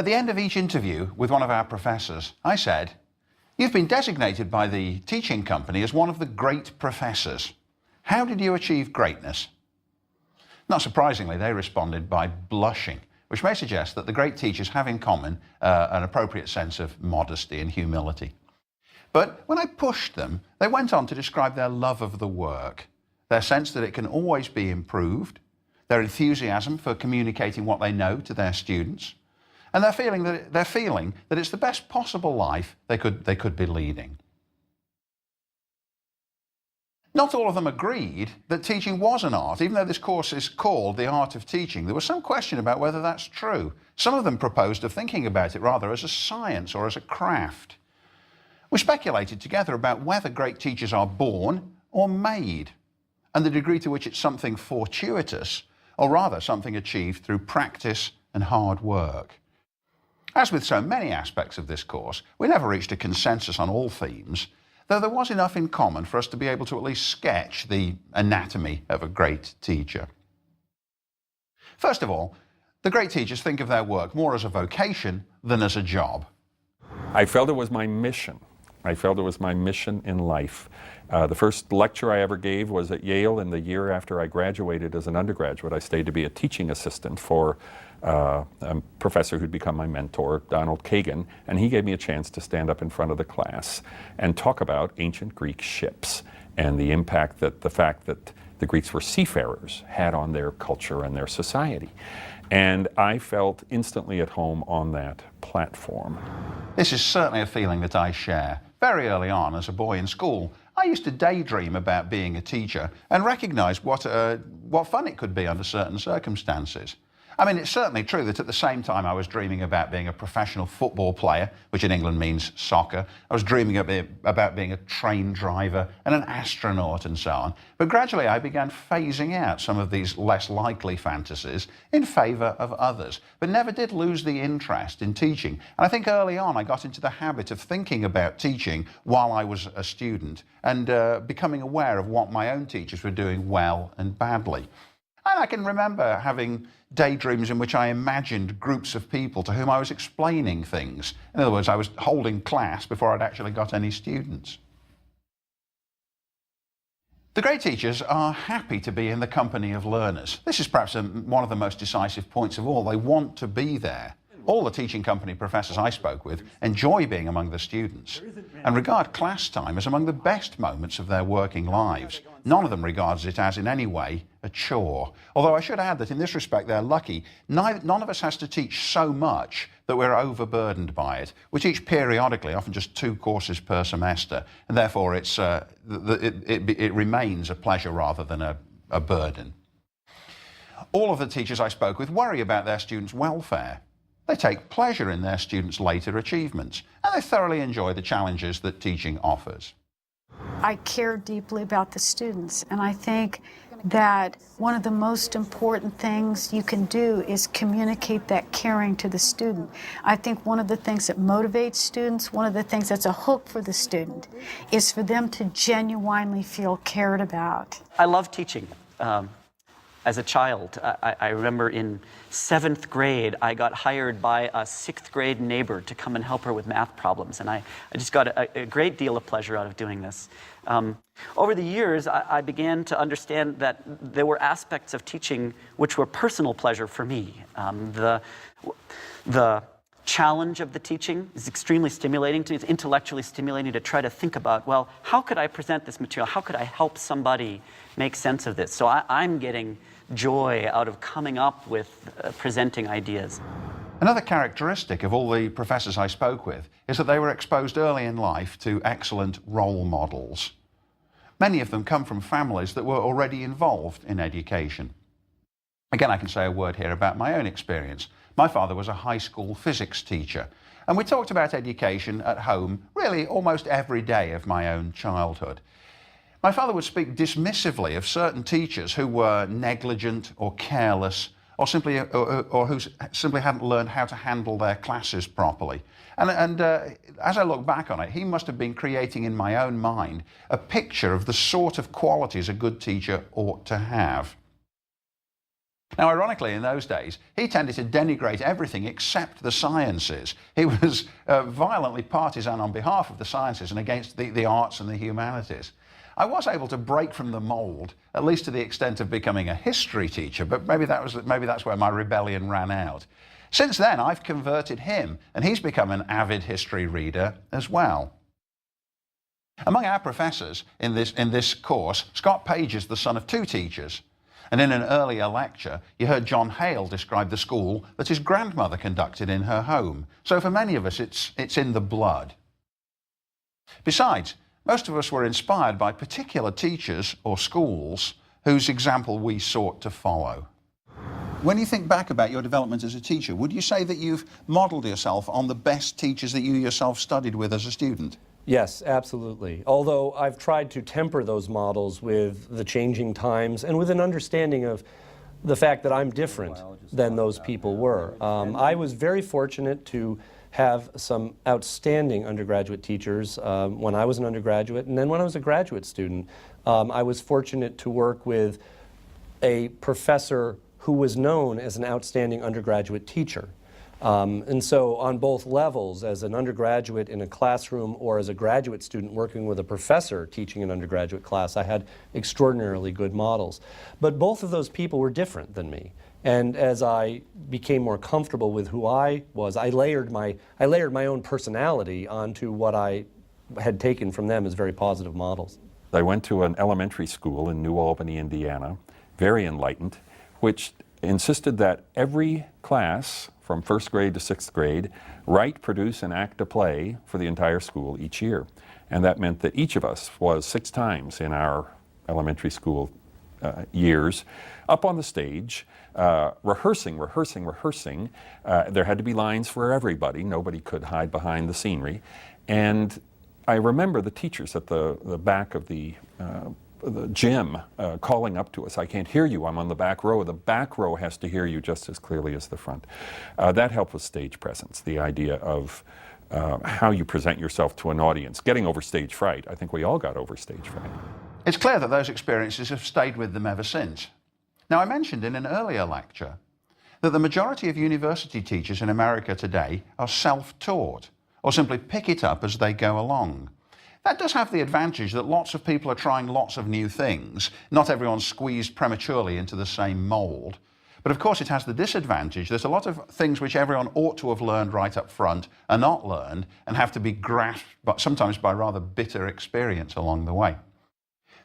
At the end of each interview with one of our professors, I said, "You've been designated by the teaching company as one of the great professors. How did you achieve greatness?" Not surprisingly, they responded by blushing, which may suggest that the great teachers have in common an appropriate sense of modesty and humility. But when I pushed them, they went on to describe their love of the work, their sense that it can always be improved, their enthusiasm for communicating what they know to their students, and their feeling that it's the best possible life they could be leading. Not all of them agreed that teaching was an art. Even though this course is called The Art of Teaching, there was some question about whether that's true. Some of them proposed of thinking about it rather as a science or as a craft. We speculated together about whether great teachers are born or made, and the degree to which it's something fortuitous, or rather something achieved through practice and hard work. As with so many aspects of this course, we never reached a consensus on all themes, though there was enough in common for us to be able to at least sketch the anatomy of a great teacher. First of all, the great teachers think of their work more as a vocation than as a job. I felt it was my mission. I felt it was my mission in life. The first lecture I ever gave was at Yale, and the year after I graduated as an undergraduate, I stayed to be a teaching assistant for a professor who'd become my mentor, Donald Kagan, and he gave me a chance to stand up in front of the class and talk about ancient Greek ships and the impact that the fact that the Greeks were seafarers had on their culture and their society. And I felt instantly at home on that platform. This is certainly a feeling that I share. Very early on, as a boy in school, I used to daydream about being a teacher and recognize what fun it could be under certain circumstances. I mean, it's certainly true that at the same time I was dreaming about being a professional football player, which in England means soccer. I was dreaming about being a train driver and an astronaut and so on. But gradually I began phasing out some of these less likely fantasies in favor of others, but never did lose the interest in teaching. And I think early on I got into the habit of thinking about teaching while I was a student and becoming aware of what my own teachers were doing well and badly. And I can remember having daydreams in which I imagined groups of people to whom I was explaining things. In other words, I was holding class before I'd actually got any students. The great teachers are happy to be in the company of learners. This is perhaps one of the most decisive points of all. They want to be there. All the teaching company professors I spoke with enjoy being among the students and regard class time as among the best moments of their working lives. None of them regards it as in any way a chore. Although I should add that in this respect they're lucky. None of us has to teach so much that we're overburdened by it. We teach periodically, often just 2 courses per semester, and therefore it remains a pleasure rather than a burden. All of the teachers I spoke with worry about their students' welfare. They take pleasure in their students' later achievements, and they thoroughly enjoy the challenges that teaching offers. I care deeply about the students, and I think that one of the most important things you can do is communicate that caring to the student. I think one of the things that motivates students, one of the things that's a hook for the student, is for them to genuinely feel cared about. I love teaching. As a child, I remember in 7th grade, I got hired by a 6th grade neighbor to come and help her with math problems, and I just got a great deal of pleasure out of doing this. Over the years, I began to understand that there were aspects of teaching which were personal pleasure for me. The challenge of the teaching is extremely stimulating to me. It's intellectually stimulating to try to think about, well, how could I present this material? How could I help somebody make sense of this? So I'm getting joy out of coming up with presenting ideas. Another characteristic of all the professors I spoke with is that they were exposed early in life to excellent role models. Many of them come from families that were already involved in education. Again, I can say a word here about my own experience. My father was a high school physics teacher, and we talked about education at home really almost every day of my own childhood. My father would speak dismissively of certain teachers who were negligent or careless or who simply hadn't learned how to handle their classes properly. And as I look back on it, he must have been creating in my own mind a picture of the sort of qualities a good teacher ought to have. Now, ironically, in those days, he tended to denigrate everything except the sciences. He was violently partisan on behalf of the sciences and against the arts and the humanities. I was able to break from the mold, at least to the extent of becoming a history teacher, but maybe that's where my rebellion ran out. Since then, I've converted him, and he's become an avid history reader as well. Among our professors in this course, Scott Page is the son of 2 teachers. And in an earlier lecture, you heard John Hale describe the school that his grandmother conducted in her home. So for many of us, it's in the blood. Besides, most of us were inspired by particular teachers or schools whose example we sought to follow. When you think back about your development as a teacher, would you say that you've modeled yourself on the best teachers that you yourself studied with as a student? Yes, absolutely. Although I've tried to temper those models with the changing times and with an understanding of the fact that I'm different than those people were. I was very fortunate to have some outstanding undergraduate teachers when I was an undergraduate, and then when I was a graduate student, I was fortunate to work with a professor who was known as an outstanding undergraduate teacher. And so on both levels, as an undergraduate in a classroom or as a graduate student working with a professor teaching an undergraduate class, I had extraordinarily good models. But both of those people were different than me. And as I became more comfortable with who I was, I layered my own personality onto what I had taken from them as very positive models. I went to an elementary school in New Albany, Indiana, very enlightened, which insisted that every class from 1st grade to 6th grade write, produce, and act a play for the entire school each year. And that meant that each of us was 6 times in our elementary school years up on the stage, rehearsing. There had to be lines for everybody. Nobody could hide behind the scenery. And I remember the teachers at the back of the gym calling up to us, "I can't hear you, I'm on the back row." The back row has to hear you just as clearly as the front. That helped with stage presence, the idea of how you present yourself to an audience. Getting over stage fright, I think we all got over stage fright. It's clear that those experiences have stayed with them ever since. Now, I mentioned in an earlier lecture that the majority of university teachers in America today are self-taught, or simply pick it up as they go along. That does have the advantage that lots of people are trying lots of new things. Not everyone's squeezed prematurely into the same mold. But of course it has the disadvantage that a lot of things which everyone ought to have learned right up front are not learned and have to be grasped, but sometimes by rather bitter experience along the way.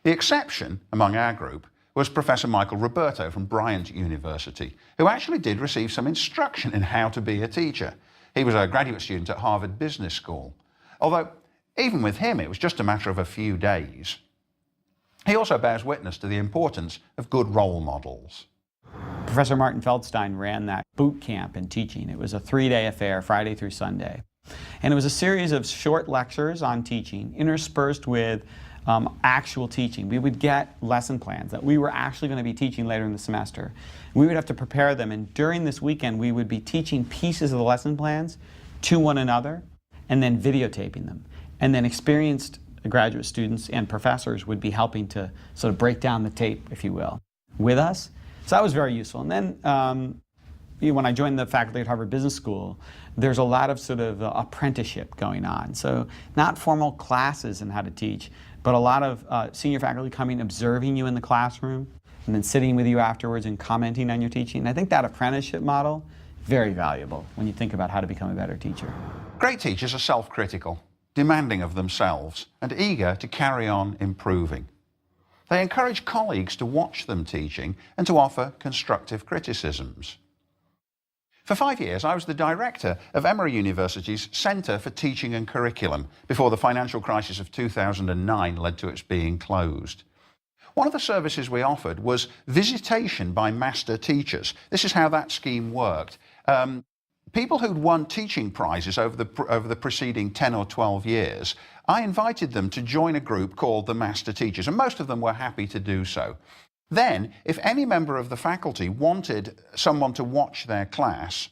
The exception among our group was Professor Michael Roberto from Bryant University, who actually did receive some instruction in how to be a teacher. He was a graduate student at Harvard Business School. Although even with him, it was just a matter of a few days. He also bears witness to the importance of good role models. Professor Martin Feldstein ran that boot camp in teaching. It was a 3-day affair, Friday through Sunday. And it was a series of short lectures on teaching, interspersed with actual teaching. We would get lesson plans that we were actually going to be teaching later in the semester. We would have to prepare them, and during this weekend, we would be teaching pieces of the lesson plans to one another and then videotaping them. And then experienced graduate students and professors would be helping to sort of break down the tape, if you will, with us. So that was very useful. And then when I joined the faculty at Harvard Business School, there's a lot of sort of apprenticeship going on. So not formal classes in how to teach, but a lot of senior faculty coming, observing you in the classroom, and then sitting with you afterwards and commenting on your teaching. And I think that apprenticeship model, very valuable when you think about how to become a better teacher. Great teachers are self-critical, demanding of themselves, and eager to carry on improving. They encourage colleagues to watch them teaching and to offer constructive criticisms. For 5 years, I was the director of Emory University's Center for Teaching and Curriculum before the financial crisis of 2009 led to its being closed. One of the services we offered was visitation by master teachers. This is how that scheme worked. People who'd won teaching prizes over the preceding 10 or 12 years, I invited them to join a group called the Master Teachers, and most of them were happy to do so. Then, if any member of the faculty wanted someone to watch their class,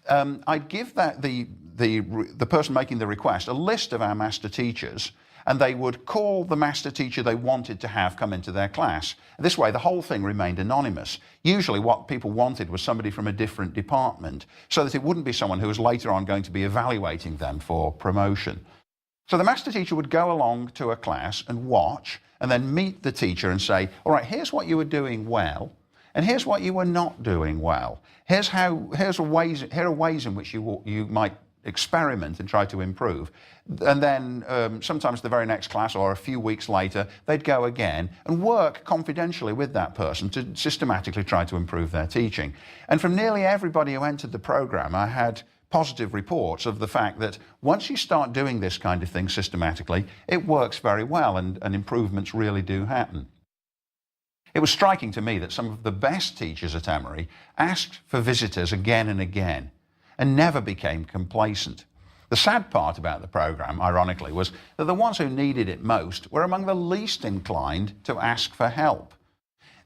I'd give the person making the request a list of our master teachers, and they would call the master teacher they wanted to have come into their class. This way, the whole thing remained anonymous. Usually what people wanted was somebody from a different department, so that it wouldn't be someone who was later on going to be evaluating them for promotion. So the master teacher would go along to a class and watch, and then meet the teacher and say, all right, here's what you were doing well, and here's what you were not doing well. Here are ways in which you might experiment and try to improve. And then sometimes the very next class or a few weeks later, they'd go again and work confidentially with that person to systematically try to improve their teaching. And from nearly everybody who entered the program, I had positive reports of the fact that once you start doing this kind of thing systematically, it works very well and improvements really do happen. It was striking to me that some of the best teachers at Emory asked for visitors again and again and never became complacent. The sad part about the program, ironically, was that the ones who needed it most were among the least inclined to ask for help.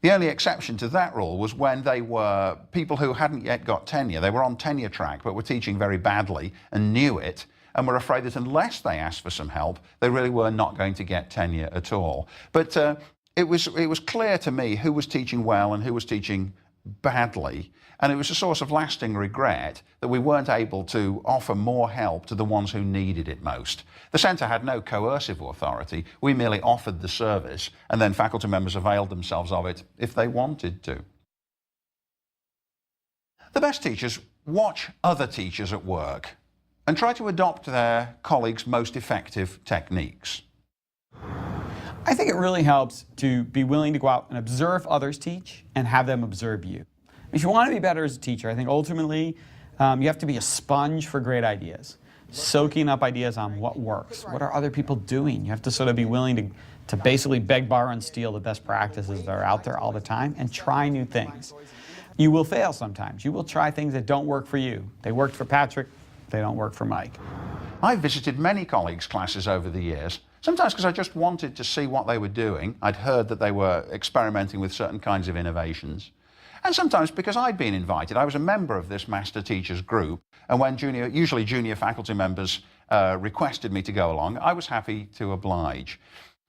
The only exception to that rule was when they were people who hadn't yet got tenure. They were on tenure track but were teaching very badly and knew it and were afraid that unless they asked for some help, they really were not going to get tenure at all. But it was clear to me who was teaching well and who was teaching badly, and it was a source of lasting regret that we weren't able to offer more help to the ones who needed it most. The centre had no coercive authority. We merely offered the service, and then faculty members availed themselves of it if they wanted to. The best teachers watch other teachers at work and try to adopt their colleagues' most effective techniques. I think it really helps to be willing to go out and observe others teach and have them observe you. If you want to be better as a teacher, I think ultimately you have to be a sponge for great ideas, soaking up ideas on what works. What are other people doing? You have to sort of be willing to basically beg, borrow, and steal the best practices that are out there all the time and try new things. You will fail sometimes. You will try things that don't work for you. They worked for Patrick, they don't work for Mike. I visited many colleagues' classes over the years, sometimes because I just wanted to see what they were doing. I'd heard that they were experimenting with certain kinds of innovations. And sometimes because I'd been invited. I was a member of this master teachers group, and when usually junior faculty members requested me to go along, I was happy to oblige.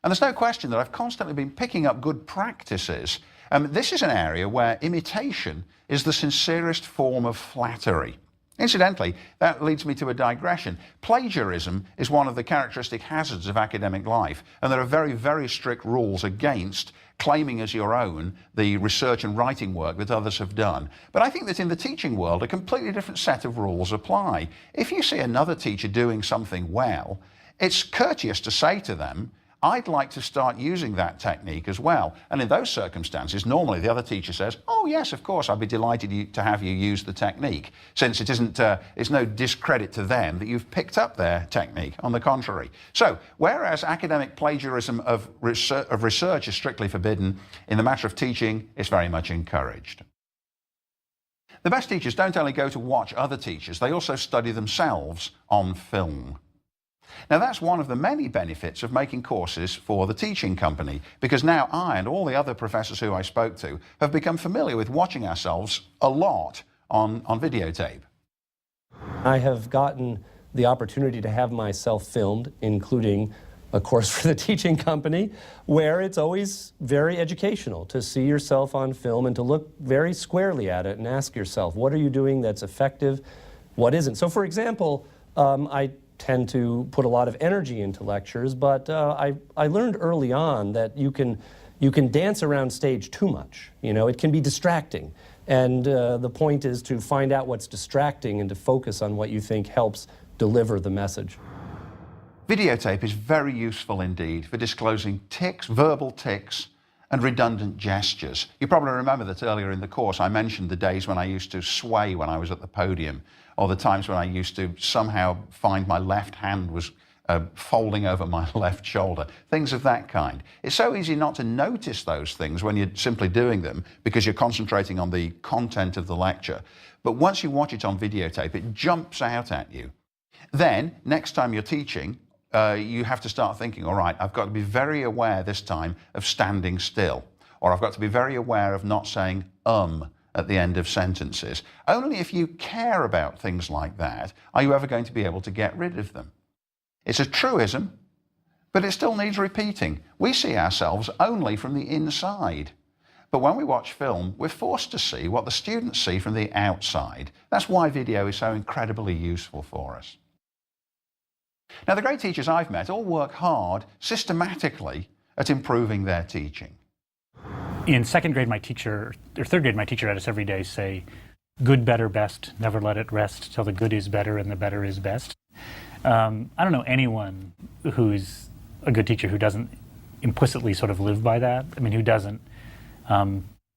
And there's no question that I've constantly been picking up good practices. This is an area where imitation is the sincerest form of flattery. Incidentally, that leads me to a digression. Plagiarism is one of the characteristic hazards of academic life, and there are very, very strict rules against claiming as your own the research and writing work that others have done. But I think that in the teaching world, a completely different set of rules apply. If you see another teacher doing something well, it's courteous to say to them, I'd like to start using that technique as well. And in those circumstances, normally the other teacher says, oh yes, of course, I'd be delighted to have you use the technique, since it's no discredit to them that you've picked up their technique. On the contrary. So, whereas academic plagiarism of research is strictly forbidden, in the matter of teaching, it's very much encouraged. The best teachers don't only go to watch other teachers, they also study themselves on film. Now that's one of the many benefits of making courses for the teaching company, because now I and all the other professors who I spoke to have become familiar with watching ourselves a lot on videotape. I have gotten the opportunity to have myself filmed, including a course for the teaching company, where it's always very educational to see yourself on film and to look very squarely at it and ask yourself, what are you doing that's effective, what isn't? So for example, I tend to put a lot of energy into lectures, but I learned early on that you can dance around stage too much. You know, it can be distracting. And the point is to find out what's distracting and to focus on what you think helps deliver the message. Videotape is very useful indeed for disclosing tics, verbal tics, and redundant gestures. You probably remember that earlier in the course I mentioned the days when I used to sway when I was at the podium, or the times when I used to somehow find my left hand was folding over my left shoulder, things of that kind. It's so easy not to notice those things when you're simply doing them because you're concentrating on the content of the lecture. But once you watch it on videotape, it jumps out at you. Then, next time you're teaching, you have to start thinking, all right, I've got to be very aware this time of standing still, or I've got to be very aware of not saying at the end of sentences. Only if you care about things like that are you ever going to be able to get rid of them. It's a truism, But it still needs repeating. We see ourselves only from the inside. But when we watch film, we're forced to see what the students see from the outside. That's why video is so incredibly useful for us. Now, the great teachers I've met all work hard, systematically, at improving their teaching. In second grade, my teacher, or third grade, my teacher had us every day say, good, better, best, never let it rest till the good is better and the better is best. I don't know anyone who's a good teacher who doesn't implicitly sort of live by that. I mean, who doesn't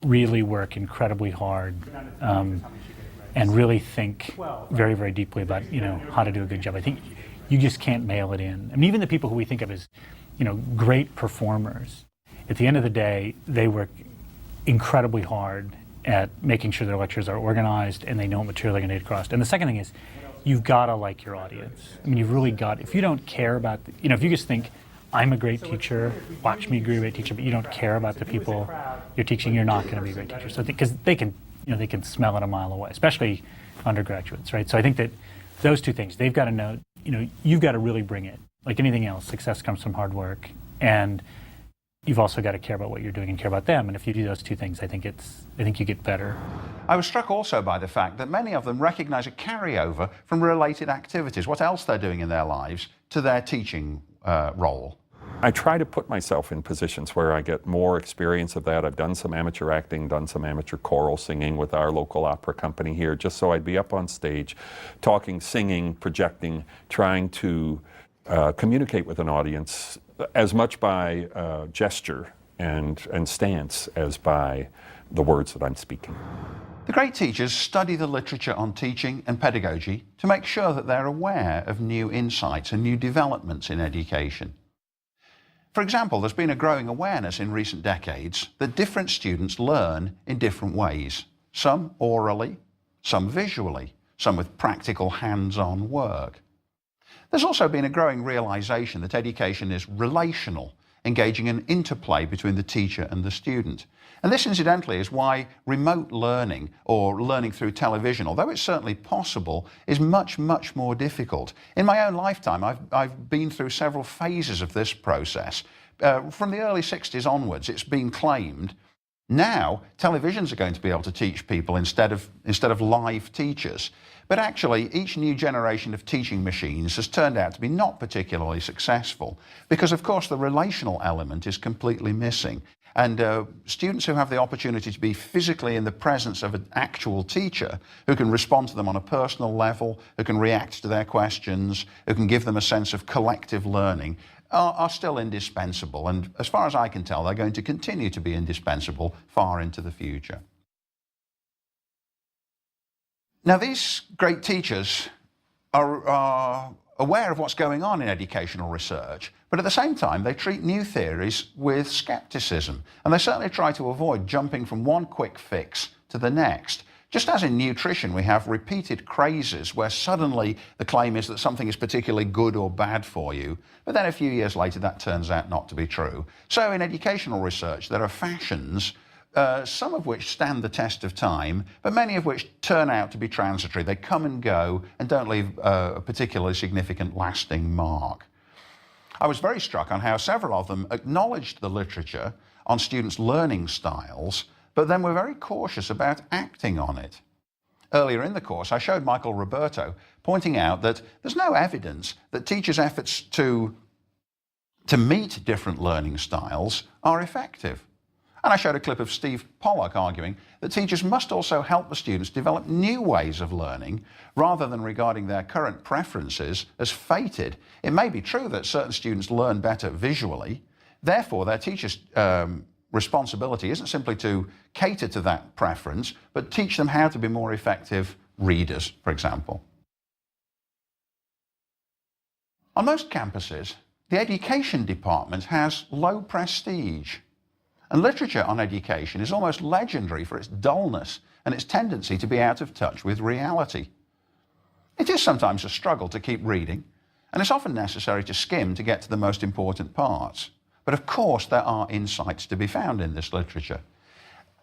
really work incredibly hard and really think very, very deeply about, how to do a good job. I think you just can't mail it in. I mean, even the people who we think of as, great performers, at the end of the day, they work incredibly hard at making sure their lectures are organized and they know what material they're going to get across. And the second thing is, you've got to like your audience. I mean, you've really got, if you don't care about, if you just think, I'm a great teacher, watch me be a great teacher, but you don't care about the people you're teaching, you're not going to be a great teacher. So, because they can smell it a mile away, especially undergraduates, right? So I think that those two things, they've got to know, you've got to really bring it. Like anything else, success comes from hard work, and you've also got to care about what you're doing and care about them. And if you do those two things, I think you get better. I was struck also by the fact that many of them recognize a carryover from related activities, what else they're doing in their lives, to their teaching role. I try to put myself in positions where I get more experience of that. I've done some amateur acting, done some amateur choral singing with our local opera company here, just so I'd be up on stage, talking, singing, projecting, trying to communicate with an audience as much by gesture and stance as by the words that I'm speaking. The great teachers study the literature on teaching and pedagogy to make sure that they're aware of new insights and new developments in education. For example, there's been a growing awareness in recent decades that different students learn in different ways, some orally, some visually, some with practical hands-on work. There's also been a growing realization that education is relational, engaging in interplay between the teacher and the student. And this, incidentally, is why remote learning, or learning through television, although it's certainly possible, is much, much more difficult. In my own lifetime, I've been through several phases of this process. From the early 60s onwards, it's been claimed now televisions are going to be able to teach people instead of live teachers. But actually, each new generation of teaching machines has turned out to be not particularly successful because, of course, the relational element is completely missing. And students who have the opportunity to be physically in the presence of an actual teacher who can respond to them on a personal level, who can react to their questions, who can give them a sense of collective learning, are still indispensable. And as far as I can tell, they're going to continue to be indispensable far into the future. Now, these great teachers are aware of what's going on in educational research, but at the same time, they treat new theories with skepticism, and they certainly try to avoid jumping from one quick fix to the next. Just as in nutrition, we have repeated crazes where suddenly the claim is that something is particularly good or bad for you, but then a few years later that turns out not to be true. So in educational research, there are fashions, some of which stand the test of time, but many of which turn out to be transitory. They come and go and don't leave a particularly significant lasting mark. I was very struck on how several of them acknowledged the literature on students' learning styles, but then were very cautious about acting on it. Earlier in the course, I showed Michael Roberto pointing out that there's no evidence that teachers' efforts to meet different learning styles are effective. And I showed a clip of Steve Pollock arguing that teachers must also help the students develop new ways of learning rather than regarding their current preferences as fated. It may be true that certain students learn better visually, therefore their teachers' responsibility isn't simply to cater to that preference, but teach them how to be more effective readers, for example. On most campuses, the education department has low prestige. And literature on education is almost legendary for its dullness and its tendency to be out of touch with reality. It is sometimes a struggle to keep reading, and it's often necessary to skim to get to the most important parts. But of course, there are insights to be found in this literature.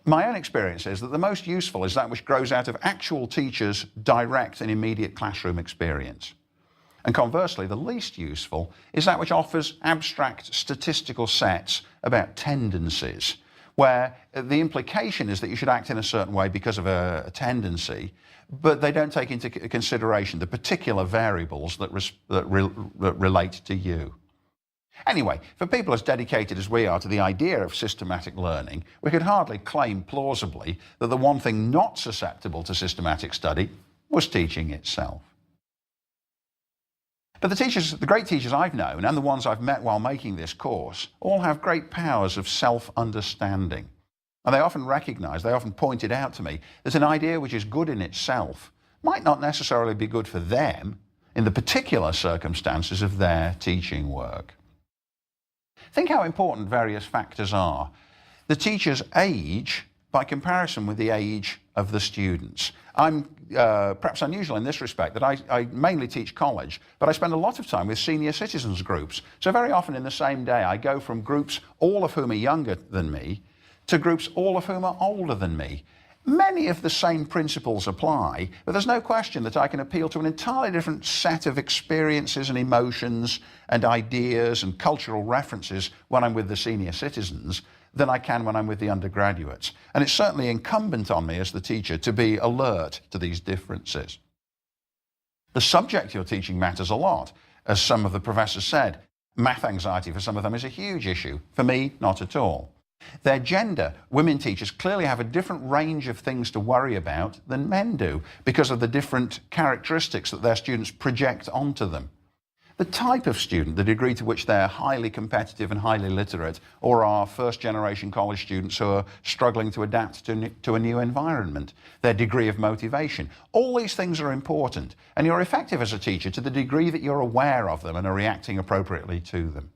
My own experience is that the most useful is that which grows out of actual teachers' direct and immediate classroom experience. And conversely, the least useful is that which offers abstract statistical sets about tendencies, where the implication is that you should act in a certain way because of a tendency, but they don't take into consideration the particular variables that relate to you. Anyway, for people as dedicated as we are to the idea of systematic learning, we could hardly claim plausibly that the one thing not susceptible to systematic study was teaching itself. But the great teachers I've known and the ones I've met while making this course all have great powers of self-understanding. And they often pointed out to me that an idea which is good in itself might not necessarily be good for them in the particular circumstances of their teaching work. Think how important various factors are. The teacher's age by comparison with the age of the students. I'm perhaps unusual in this respect that I mainly teach college, but I spend a lot of time with senior citizens groups. So very often in the same day I go from groups all of whom are younger than me to groups all of whom are older than me. Many of the same principles apply, but there's no question that I can appeal to an entirely different set of experiences and emotions and ideas and cultural references when I'm with the senior citizens than I can when I'm with the undergraduates. And it's certainly incumbent on me as the teacher to be alert to these differences. The subject you're teaching matters a lot. As some of the professors said, math anxiety for some of them is a huge issue. For me, not at all. Their gender, women teachers clearly have a different range of things to worry about than men do because of the different characteristics that their students project onto them. The type of student, the degree to which they're highly competitive and highly literate, or are first-generation college students who are struggling to adapt to a new environment, their degree of motivation. All these things are important, and you're effective as a teacher to the degree that you're aware of them and are reacting appropriately to them.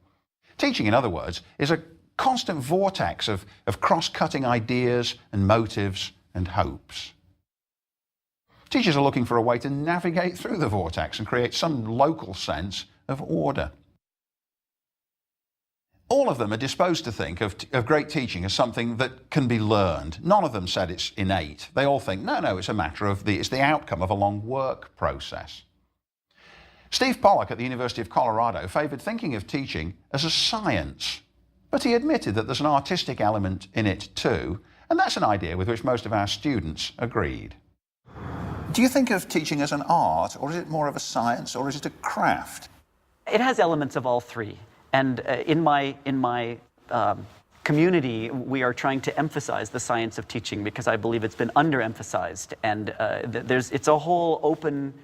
Teaching, in other words, is a constant vortex of cross-cutting ideas and motives and hopes. Teachers are looking for a way to navigate through the vortex and create some local sense of order. All of them are disposed to think of great teaching as something that can be learned. None of them said it's innate. They all think, no, it's a matter of it's the outcome of a long work process. Steve Pollock at the University of Colorado favored thinking of teaching as a science, but he admitted that there's an artistic element in it too, and that's an idea with which most of our students agreed. Do you think of teaching as an art, or is it more of a science, or is it a craft? It has elements of all three. And in my community, we are trying to emphasize the science of teaching because I believe it's been underemphasized. And it's a whole open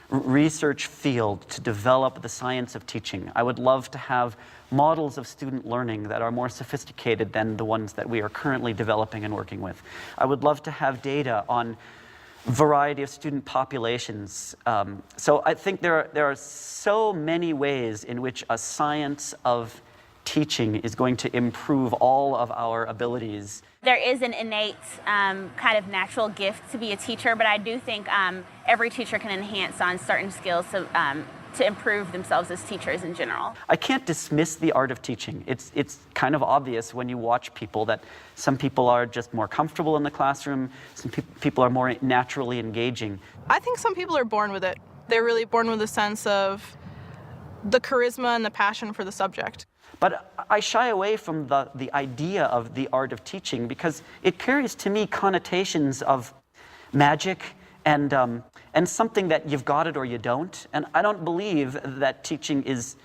research field to develop the science of teaching. I would love to have models of student learning that are more sophisticated than the ones that we are currently developing and working with. I would love to have data on variety of student populations. So I think there are so many ways in which a science of teaching is going to improve all of our abilities. There is an innate kind of natural gift to be a teacher, but I do think every teacher can enhance on certain skills to improve themselves as teachers in general. I can't dismiss the art of teaching. It's kind of obvious when you watch people that some people are just more comfortable in the classroom, some people are more naturally engaging. I think some people are born with it. They're really born with a sense of the charisma and the passion for the subject. But I shy away from the idea of the art of teaching because it carries to me connotations of magic and something that you've got it or you don't. And I don't believe that teaching is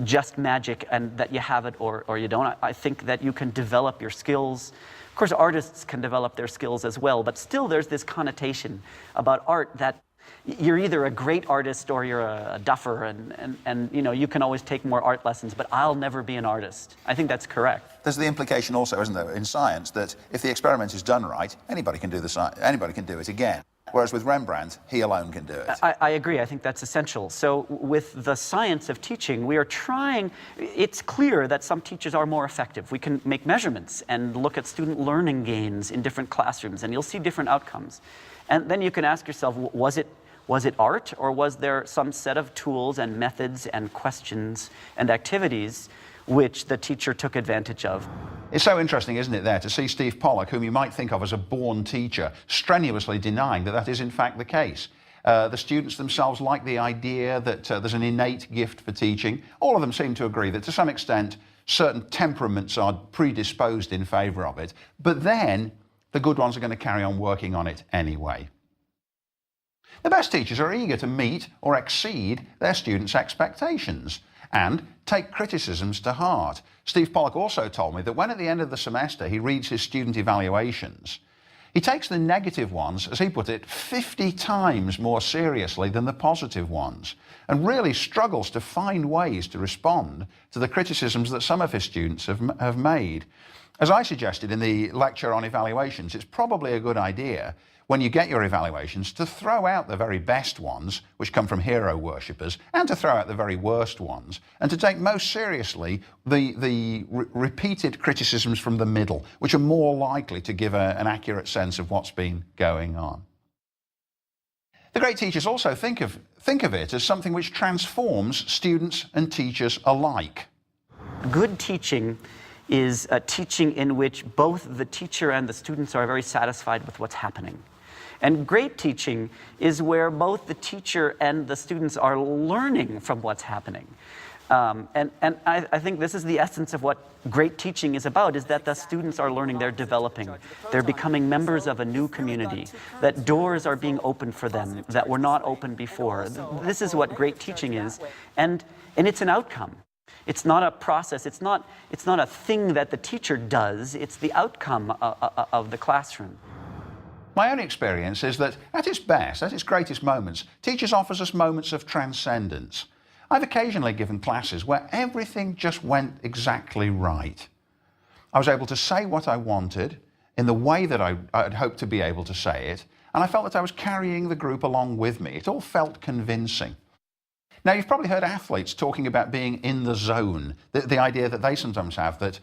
just magic and that you have it or you don't. I think that you can develop your skills. Of course, artists can develop their skills as well, but still there's this connotation about art that you're either a great artist or you're a duffer, and you know, you can always take more art lessons, but I'll never be an artist. I think that's correct. There's the implication also, isn't there, in science, that if the experiment is done right, anybody can do it again. Whereas with Rembrandt, he alone can do it. I agree. I think that's essential. So with the science of teaching, we are trying, it's clear that some teachers are more effective. We can make measurements and look at student learning gains in different classrooms, and you'll see different outcomes. And then you can ask yourself, was it art, or was there some set of tools and methods and questions and activities which the teacher took advantage of? It's so interesting, isn't it, there, to see Steve Pollock, whom you might think of as a born teacher, strenuously denying that is in fact the case. The students themselves like the idea that there's an innate gift for teaching. All of them seem to agree that to some extent certain temperaments are predisposed in favour of it, but then the good ones are going to carry on working on it anyway. The best teachers are eager to meet or exceed their students' expectations and take criticisms to heart. Steve Pollock also told me that when at the end of the semester he reads his student evaluations, he takes the negative ones, as he put it, 50 times more seriously than the positive ones, and really struggles to find ways to respond to the criticisms that some of his students have made. As I suggested in the lecture on evaluations, it's probably a good idea when you get your evaluations to throw out the very best ones, which come from hero worshippers, and to throw out the very worst ones, and to take most seriously the repeated criticisms from the middle, which are more likely to give an accurate sense of what's been going on. The great teachers also think of it as something which transforms students and teachers alike. Good teaching is a teaching in which both the teacher and the students are very satisfied with what's happening. And great teaching is where both the teacher and the students are learning from what's happening. And I think this is the essence of what great teaching is about, is that the students are learning, they're developing, they're becoming members of a new community, that doors are being opened for them that were not open before. This is what great teaching is, and it's an outcome. It's not a process, it's not a thing that the teacher does, it's the outcome of the classroom. My own experience is that at its best, at its greatest moments, teachers offers us moments of transcendence. I've occasionally given classes where everything just went exactly right. I was able to say what I wanted in the way that I'd hoped to be able to say it, and I felt that I was carrying the group along with me. It all felt convincing. Now, you've probably heard athletes talking about being in the zone, the idea that they sometimes have that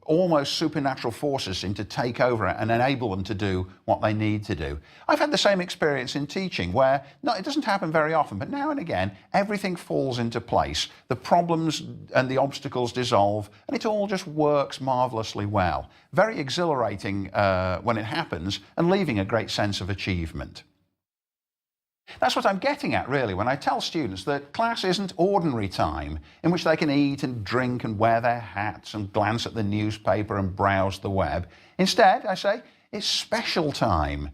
almost supernatural forces seem to take over and enable them to do what they need to do. I've had the same experience in teaching where, no, it doesn't happen very often, but now and again, everything falls into place. The problems and the obstacles dissolve, and it all just works marvelously well. Very exhilarating when it happens, and leaving a great sense of achievement. That's what I'm getting at, really, when I tell students that class isn't ordinary time in which they can eat and drink and wear their hats and glance at the newspaper and browse the web. Instead, I say, it's special time.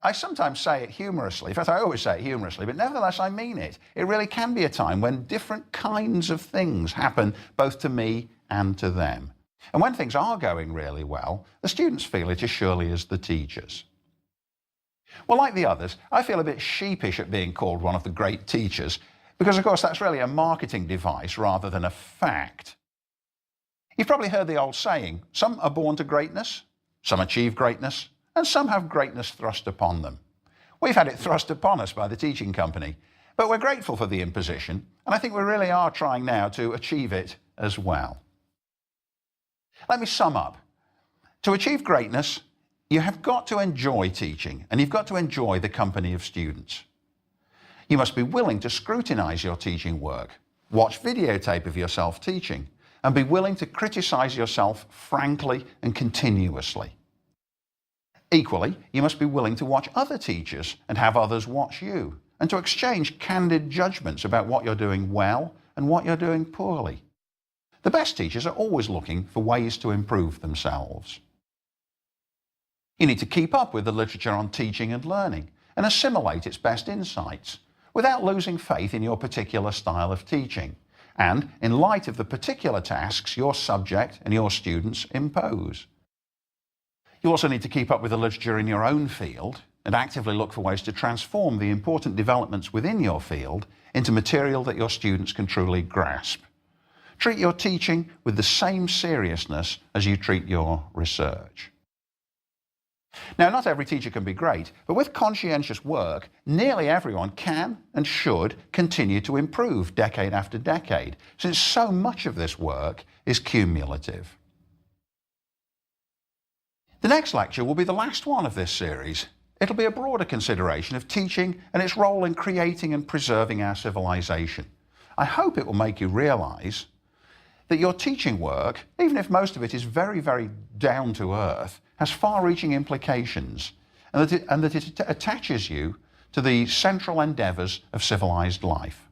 I sometimes say it humorously. In fact, I always say it humorously, but nevertheless, I mean it. It really can be a time when different kinds of things happen both to me and to them. And when things are going really well, the students feel it as surely as the teachers. Well, like the others, I feel a bit sheepish at being called one of the great teachers because, of course, that's really a marketing device rather than a fact. You've probably heard the old saying, some are born to greatness, some achieve greatness, and some have greatness thrust upon them. We've had it thrust upon us by the teaching company, but we're grateful for the imposition, and I think we really are trying now to achieve it as well. Let me sum up. To achieve greatness, you have got to enjoy teaching, and you've got to enjoy the company of students. You must be willing to scrutinize your teaching work, watch videotape of yourself teaching, and be willing to criticize yourself frankly and continuously. Equally, you must be willing to watch other teachers and have others watch you, and to exchange candid judgments about what you're doing well and what you're doing poorly. The best teachers are always looking for ways to improve themselves. You need to keep up with the literature on teaching and learning and assimilate its best insights without losing faith in your particular style of teaching and in light of the particular tasks your subject and your students impose. You also need to keep up with the literature in your own field and actively look for ways to transform the important developments within your field into material that your students can truly grasp. Treat your teaching with the same seriousness as you treat your research. Now, not every teacher can be great, but with conscientious work, nearly everyone can and should continue to improve decade after decade, since so much of this work is cumulative. The next lecture will be the last one of this series. It'll be a broader consideration of teaching and its role in creating and preserving our civilization. I hope it will make you realize that your teaching work, even if most of it is very, very down to earth, has far-reaching implications, and that it attaches you to the central endeavours of civilized life.